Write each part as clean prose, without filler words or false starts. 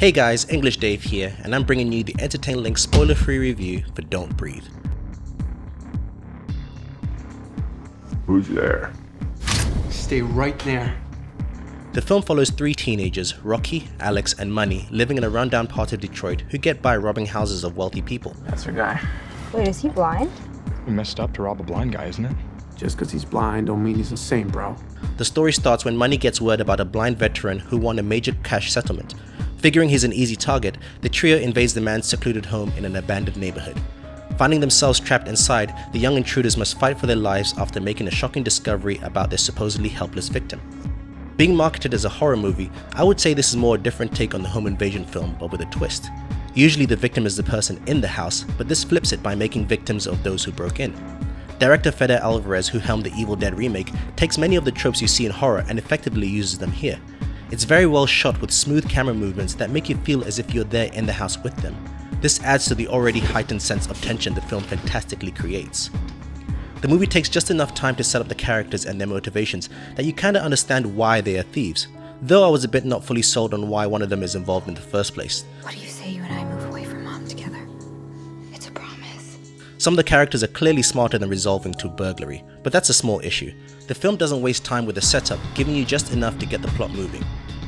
Hey guys, English Dave here, and I'm bringing you the Entertain Lynx spoiler-free review for Don't Breathe. Who's there? Stay right there. The film follows three teenagers, Rocky, Alex, and Money, living in a rundown part of Detroit who get by robbing houses of wealthy people. That's our guy. Wait, is he blind? Messed up to rob a blind guy, isn't it? Just because he's blind don't mean he's insane, bro. The story starts when Money gets word about a blind veteran who won a major cash settlement. Figuring he's an easy target, the trio invades the man's secluded home in an abandoned neighborhood. Finding themselves trapped inside, the young intruders must fight for their lives after making a shocking discovery about their supposedly helpless victim. Being marketed as a horror movie, I would say this is more a different take on the home invasion film, but with a twist. Usually the victim is the person in the house, but this flips it by making victims of those who broke in. Director Fede Alvarez, who helmed the Evil Dead remake, takes many of the tropes you see in horror and effectively uses them here. It's very well shot with smooth camera movements that make you feel as if you're there in the house with them. This adds to the already heightened sense of tension the film fantastically creates. The movie takes just enough time to set up the characters and their motivations that you kinda understand why they are thieves, though I was a bit not fully sold on why one of them is involved in the first place. What do you say you and I move away from Mom together? It's a promise. Some of the characters are clearly smarter than resolving to burglary, but that's a small issue. The film doesn't waste time with the setup, giving you just enough to get the plot moving.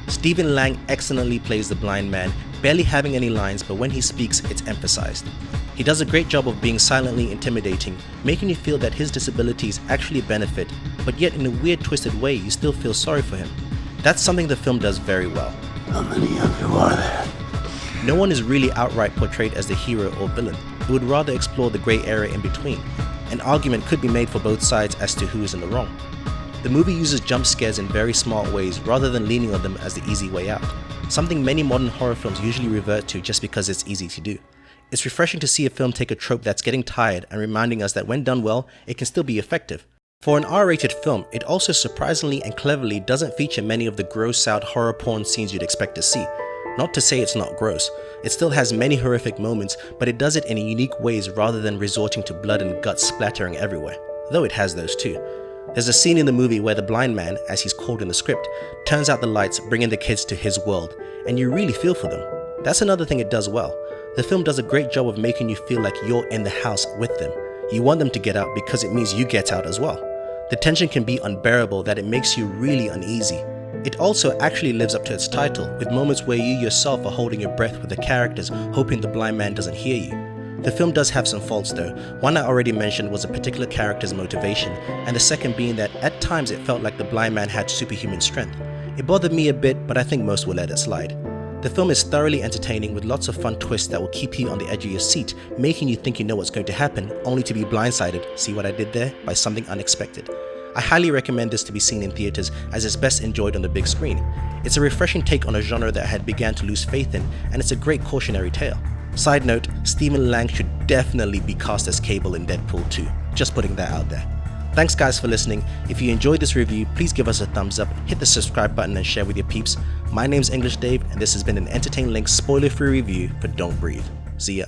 Stephen Lang excellently plays the blind man, barely having any lines, but when he speaks, it's emphasized. He does a great job of being silently intimidating, making you feel that his disabilities actually benefit, but yet in a weird twisted way you still feel sorry for him. That's something the film does very well. How many of you are there? No one is really outright portrayed as the hero or villain. It would rather explore the grey area in between. An argument could be made for both sides as to who is in the wrong. The movie uses jump scares in very smart ways rather than leaning on them as the easy way out, something many modern horror films usually revert to just because it's easy to do. It's refreshing to see a film take a trope that's getting tired and reminding us that when done well, it can still be effective. For an R-rated film, it also surprisingly and cleverly doesn't feature many of the gross out horror porn scenes you'd expect to see. Not to say it's not gross, it still has many horrific moments, but it does it in unique ways rather than resorting to blood and guts splattering everywhere, though it has those too. There's a scene in the movie where the blind man, as he's called in the script, turns out the lights, bringing the kids to his world, and you really feel for them. That's another thing it does well. The film does a great job of making you feel like you're in the house with them. You want them to get out because it means you get out as well. The tension can be unbearable that it makes you really uneasy. It also actually lives up to its title, with moments where you yourself are holding your breath with the characters, hoping the blind man doesn't hear you. The film does have some faults though. One I already mentioned was a particular character's motivation, and the second being that at times it felt like the blind man had superhuman strength. It bothered me a bit, but I think most will let it slide. The film is thoroughly entertaining with lots of fun twists that will keep you on the edge of your seat, making you think you know what's going to happen, only to be blindsided, see what I did there, by something unexpected. I highly recommend this to be seen in theaters as it's best enjoyed on the big screen. It's a refreshing take on a genre that I had began to lose faith in, and it's a great cautionary tale. Side note, Stephen Lang should definitely be cast as Cable in Deadpool 2. Just putting that out there. Thanks guys for listening. If you enjoyed this review, please give us a thumbs up, hit the subscribe button and share with your peeps. My name's English Dave and this has been an Entertain Lynx spoiler-free review for Don't Breathe. See ya.